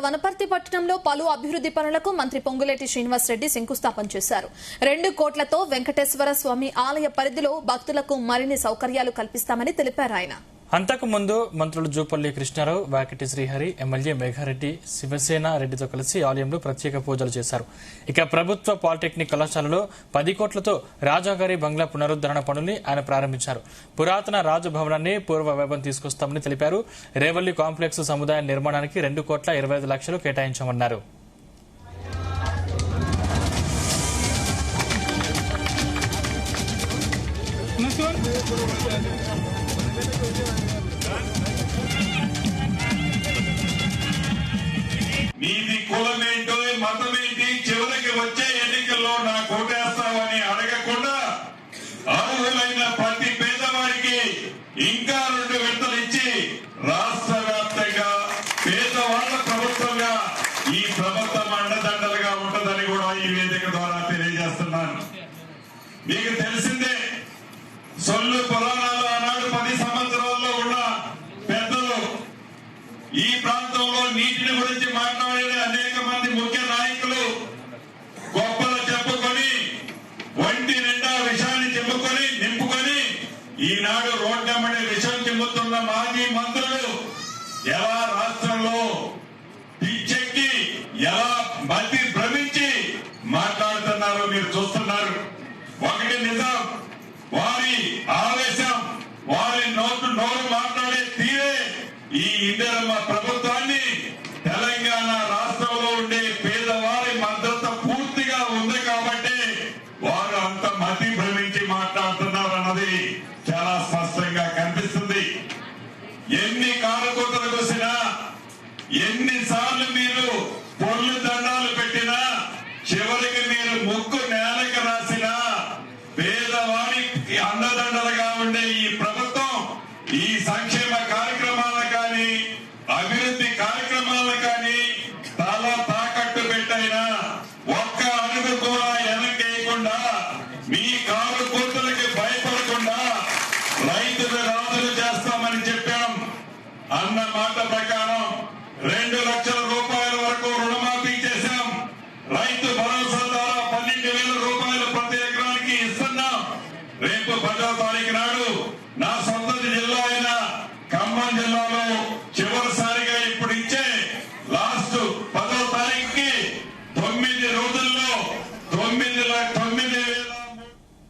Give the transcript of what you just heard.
వనపర్తి పట్టణంలో పలు అభివృద్ధి పనులకు మంత్రి పొంగులేటి శ్రీనివాసరెడ్డి శంకుస్థాపన చేశారు. 2 కోట్లతో వెంకటేశ్వర స్వామి ఆలయ పరిధిలో భక్తులకు మరిన్ని సౌకర్యాలు కల్పిస్తామని తెలిపారు. ఆయన అంతకుముందు మంత్రులు జూపల్లి కృష్ణారావు, వాకిటి శ్రీహరి, ఎమ్మెల్యే మేఘారెడ్డి, శివసేన రెడ్డితో కలిసి ఆలయంలో ప్రత్యేక పూజలు చేశారు. ఇక ప్రభుత్వ పాలిటెక్నిక్ కళాశాలలో 10 కోట్లతో రాజాగారి బంగ్లా పునరుద్ధరణ పనుల్ని ఆయన ప్రారంభించారు. పురాతన రాజభవనాన్ని పూర్వ వైభవం తీసుకొస్తామని తెలిపారు. రేవల్లి కాంప్లెక్స్ సముదాయ నిర్మాణానికి 2,25,00,000 కేటాయించామన్నారు. నీది కులమేంటో మతమేంటి చివరికి వచ్చే ఎన్నికల్లో నా కోటేస్తావని అడగకుండా అర్హులైన ప్రతి పేదవాడికి ఇంకా 2 విడతలు ఇచ్చి రాష్ట్ర వ్యాప్తంగా పేదవాళ్ల ప్రభుత్వంగా ఈ ప్రభుత్వం అండదండలుగా ఉంటదని కూడా ఈ వేదిక ద్వారా తెలియజేస్తున్నాను. మీకు తెలిసిందే, సొల్లు పురాణాలు ఆనాడు 10 సంవత్సరాల్లో ఉన్న పెద్దలు ఈ ప్రాంతంలో నీటిని గురించి మాట్లాడే అనేక మంది ముఖ్య నాయకులు గొప్పలు చెప్పుకొని ఒంటి నిండా విషాన్ని నింపుకొని ఈనాడు రోడ్డమ్మడి విషం చెబుతున్న మాజీ మంత్రులు ఎలా రాష్ట్రంలో పిచ్చెక్కి ఎలా మతి భ్రమించి మాట్లాడుతున్నారో మీరు చూస్తున్నారు. ఒకటి నిజం, వారి ఆవేశం, వారి నోరు మాట్లాడే తీరే ఈ ఇందిరమ్మ ప్రభుత్వాన్ని తెలంగాణ రాష్ట్రంలో ఉండే పేదవారి మద్దతు పూర్తిగా ఉంది కాబట్టి వారు అంత మతి భ్రమించి మాట్లాడుతున్నారు అన్నది చాలా స్పష్టంగా కనిపిస్తుంది. ఎన్ని కారుకూతలు కోసినా, ఎన్నిసార్లు మీరు పొర్లు దండాలు పెట్టినా, చివరికి మీరు ముక్కు నేలకు రాసినా పేదవారి అండదండలుగా ఉండే ఈ ప్రభుత్వం ఈ సంక్షేమ కార్యక్రమాలు కానీ అభివృద్ధి కార్యక్రమాలు కానీ తల తాకట్టు పెట్టైనా ఒక్క అడుగు కూడా వెనకేయకుండా మీ కారు కూతులకి భయపడకుండా రైతులు రాజులు చేస్తామని చెప్పాం. అన్న మాట ప్రకారం